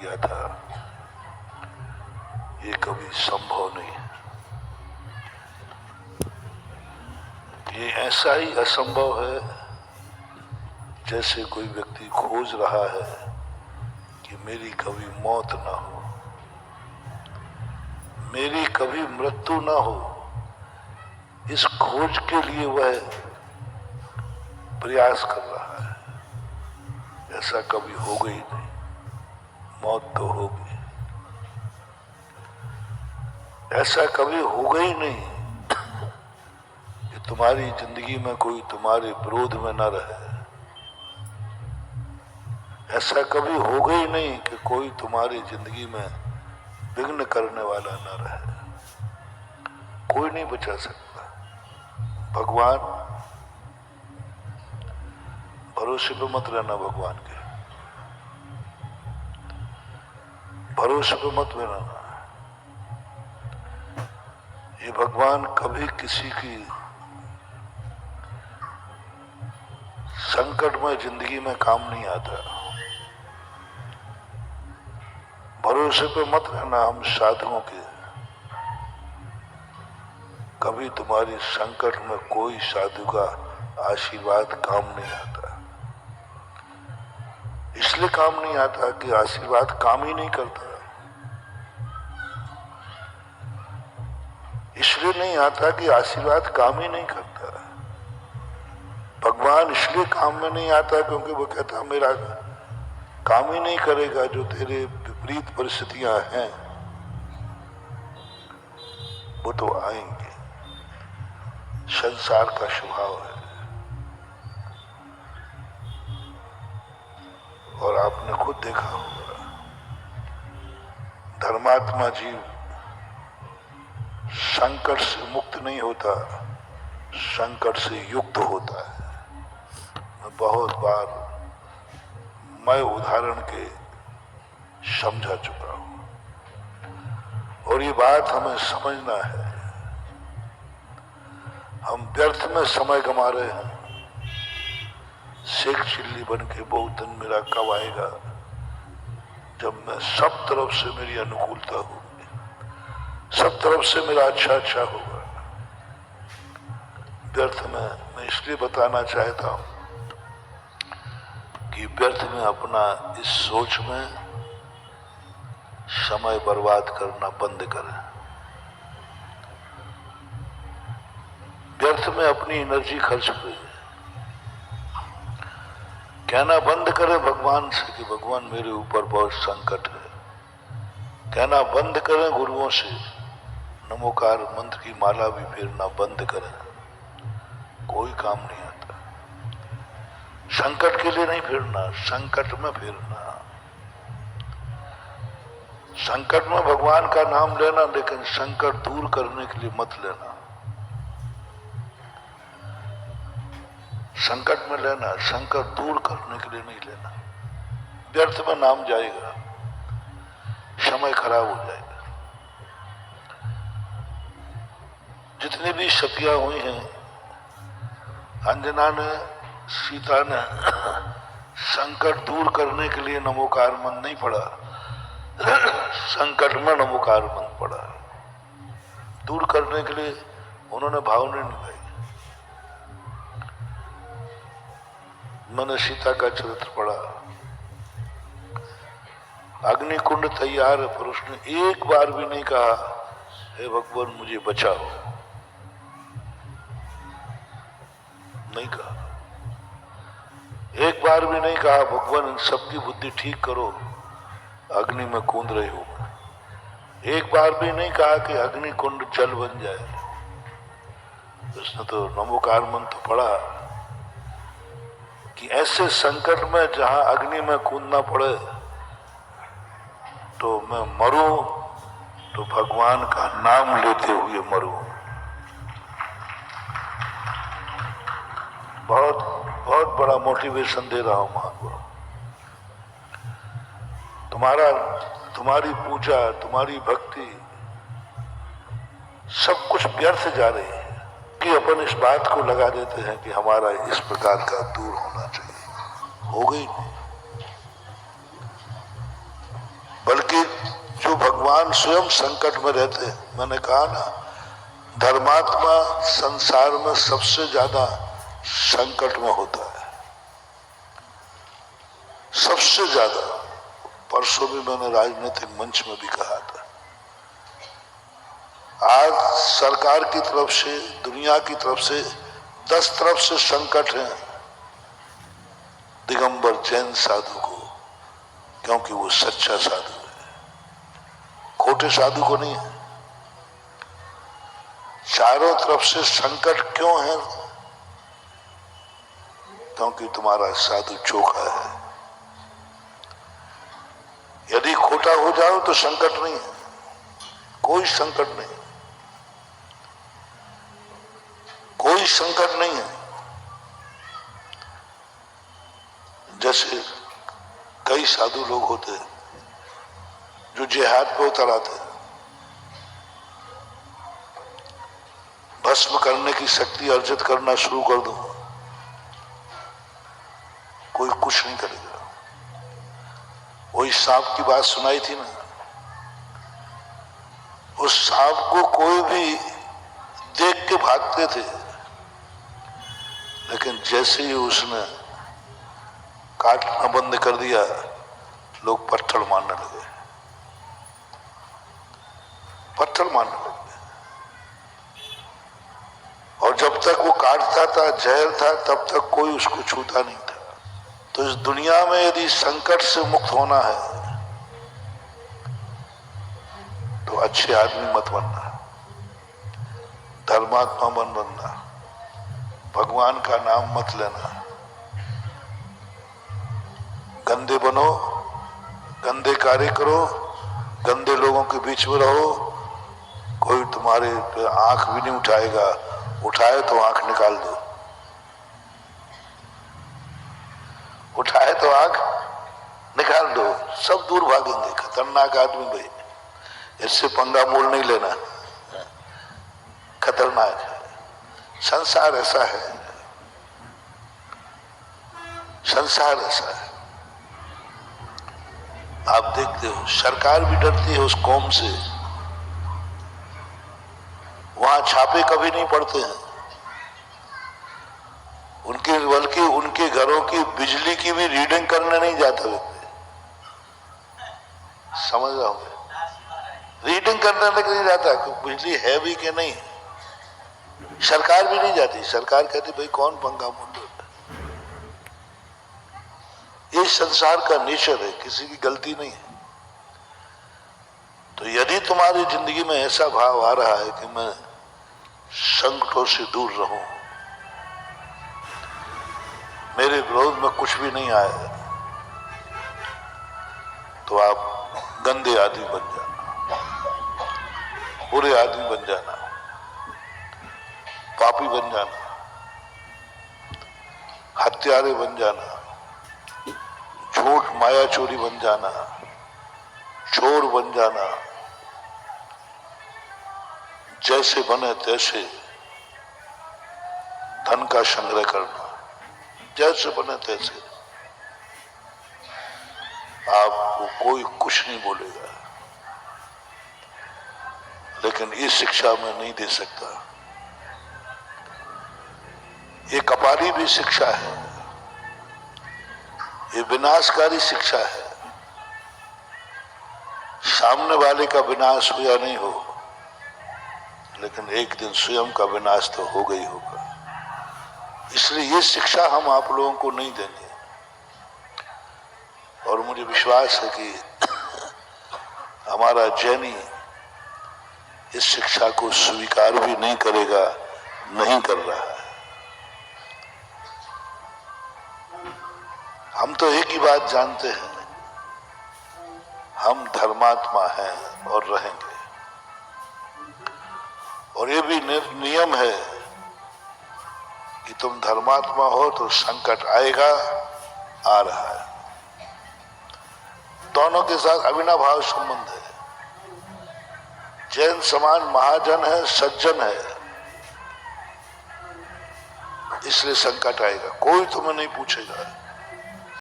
किया था, ये कभी संभव नहीं है। ये ऐसा ही असंभव है जैसे कोई व्यक्ति खोज रहा है कि मेरी कभी मौत ना हो, मेरी कभी मृत्यु ना हो। इस खोज के लिए वह प्रयास कर रहा है। ऐसा कभी होगा ही नहीं, मौत तो होगी। ऐसा कभी होगा ही नहीं कि तुम्हारी जिंदगी में कोई तुम्हारे विरोध में न रहे। ऐसा कभी होगा ही नहीं कि कोई तुम्हारी जिंदगी में विघ्न करने वाला न रहे। कोई नहीं बचा सकता। भगवान, भरोसे पे मत रहना, भगवान के भरोसे पे मत रहना। ये भगवान कभी किसी की संकट में जिंदगी में काम नहीं आता। भरोसे पे मत रहना हम साधुओं के। कभी तुम्हारी संकट में कोई साधु का आशीर्वाद काम नहीं आता। इसलिए काम नहीं आता कि आशीर्वाद काम ही नहीं करता। इसलिए नहीं आता कि आशीर्वाद काम ही नहीं करता। भगवान इसलिए काम में नहीं आता क्योंकि वो कहता मेरा काम ही नहीं करेगा। जो तेरे विपरीत परिस्थितियां हैं वो तो आएंगे। संसार का स्वभाव है। और आपने खुद देखा होगा, धर्मात्मा जीव संकट से मुक्त नहीं होता, संकट से युक्त होता है। मैं बहुत बार मैं उदाहरण के समझा चुका हूं और ये बात हमें समझना है। हम व्यर्थ में समय गंवा रहे हैं। शेख चिल्ली बन के बहुत दिन मेरा कब आएगा जब मैं सब तरफ से मेरी अनुकूलता होगी, सब तरफ से मेरा अच्छा होगा। व्यर्थ में मैं इसलिए बताना चाहता हूं कि व्यर्थ में अपना इस सोच में समय बर्बाद करना बंद करें। व्यर्थ में अपनी एनर्जी खर्च करें। कहना बंद करें भगवान से कि भगवान मेरे ऊपर बहुत संकट है। कहना बंद करें गुरुओं से, नमोकार मंत्र की माला भी फेरना बंद करें। कोई काम नहीं आता। संकट के लिए नहीं फेरना, संकट में फेरना। संकट में भगवान का नाम लेना, लेकिन संकट दूर करने के लिए मत लेना। संकट में लेना, संकट दूर करने के लिए नहीं लेना। व्यर्थ में नाम जाएगा, समय खराब हो जाएगा। जितनी भी सतियां हुई हैं, अंजना ने, सीता ने संकट दूर करने के लिए नमोकार मंत्र नहीं पढ़ा, संकट में नमोकार मंत्र पढ़ा। दूर करने के लिए उन्होंने भाव नहीं निभाई। मैंने सीता का चरित्र पढ़ा। अग्निकुंड तैयार है पर उसने एक बार भी नहीं कहा हे भगवान मुझे बचाओ। नहीं कहा। एक बार भी नहीं कहा भगवान इन सबकी बुद्धि ठीक करो, अग्नि में कूद रहे हो। एक बार भी नहीं कहा कि अग्निकुंड जल बन जाए। उसने तो नमोकार मंत्र तो पढ़ा कि ऐसे संकट में जहां अग्नि में कूदना पड़े तो मैं मरूं तो भगवान का नाम लेते हुए मरूं। बहुत बहुत बड़ा मोटिवेशन दे रहा हूं महात्मा। तुम्हारी पूजा, तुम्हारी भक्ति सब कुछ व्यर्थ जा रही है कि अपन इस बात को लगा देते हैं कि हमारा इस प्रकार का दूर होना चाहिए। हो गई नहीं। बल्कि जो भगवान स्वयं संकट में रहते हैं। मैंने कहा ना, धर्मात्मा संसार में सबसे ज्यादा संकट में होता है, सबसे ज्यादा। परसों भी मैंने राजनीतिक मंच में भी कहा था, आज सरकार की तरफ से, दुनिया की तरफ से 10 तरफ से संकट है दिगंबर जैन साधु को, क्योंकि वो सच्चा साधु है, खोटे साधु को नहीं है। चारों तरफ से संकट क्यों है? क्योंकि तुम्हारा साधु चोखा है। यदि खोटा हो जाओ तो संकट नहीं है, कोई संकट नहीं, कोई संकट नहीं है। जैसे कई साधु लोग होते हैं जो जिहाद पे उतर आते हैं, भस्म करने की शक्ति अर्जित करना शुरू कर दो, कोई कुछ नहीं करेगा। वही सांप की बात सुनाई थी ना, उस सांप को कोई भी देख के भागते थे, लेकिन जैसे ही उसने काटना बंद कर दिया, लोग पत्थर मारने लगे, पत्थर मारने लगे। और जब तक वो काटता था, जहर था, तब तक कोई उसको छूता नहीं था। तो इस दुनिया में यदि संकट से मुक्त होना है तो अच्छे आदमी मत बनना, धर्मात्मा मन बनना, भगवान का नाम मत लेना। गंदे बनो, गंदे कार्य करो, गंदे लोगों के बीच में रहो, कोई तुम्हारे आंख भी नहीं उठाएगा, उठाए तो आंख निकाल दो, उठाए तो आंख निकाल दो, सब दूर भागेंगे। खतरनाक आदमी भाई, इससे पंगा मोल नहीं लेना, खतरनाक है। संसार ऐसा है, संसार ऐसा है। आप देखते हो सरकार भी डरती है उस कौम से, वहां छापे कभी नहीं पड़ते हैं उनके, बल्कि उनके घरों की बिजली की भी रीडिंग करने नहीं जाता व्यक्ति, समझ रहा हूं, रीडिंग करने नहीं जाता कि बिजली है भी कि नहीं। सरकार भी नहीं जाती, सरकार कहती भाई कौन पंगा मुंड। ये संसार का नेचर है, किसी की गलती नहीं है। तो यदि तुम्हारी जिंदगी में ऐसा भाव आ रहा है कि मैं संकटों से दूर रहूं, मेरे विरोध में कुछ भी नहीं आया, तो आप गंदे आदमी बन जाना, बुरे आदमी बन जाना, पापी बन जाना, हत्यारे बन जाना, झूठ माया चोरी बन जाना, चोर बन जाना, जैसे बने तैसे धन का संग्रह करना, जैसे बने तैसे। आपको कोई कुछ नहीं बोलेगा, लेकिन ये शिक्षा मैं नहीं दे सकता। ये कपाली भी शिक्षा है, ये विनाशकारी शिक्षा है। सामने वाले का विनाश हो या नहीं हो, लेकिन एक दिन स्वयं का विनाश तो हो गई होगा। इसलिए ये शिक्षा हम आप लोगों को नहीं देंगे। और मुझे विश्वास है कि हमारा जैनी इस शिक्षा को स्वीकार भी नहीं करेगा, नहीं कर रहा है। हम तो एक ही बात जानते हैं, हम धर्मात्मा हैं और रहेंगे। और ये भी नियम है कि तुम धर्मात्मा हो तो संकट आएगा, आ रहा है। दोनों के साथ अविनाभाव संबंध है। जैन समाज महाजन है, सज्जन है, इसलिए संकट आएगा, कोई तुम्हें नहीं पूछेगा।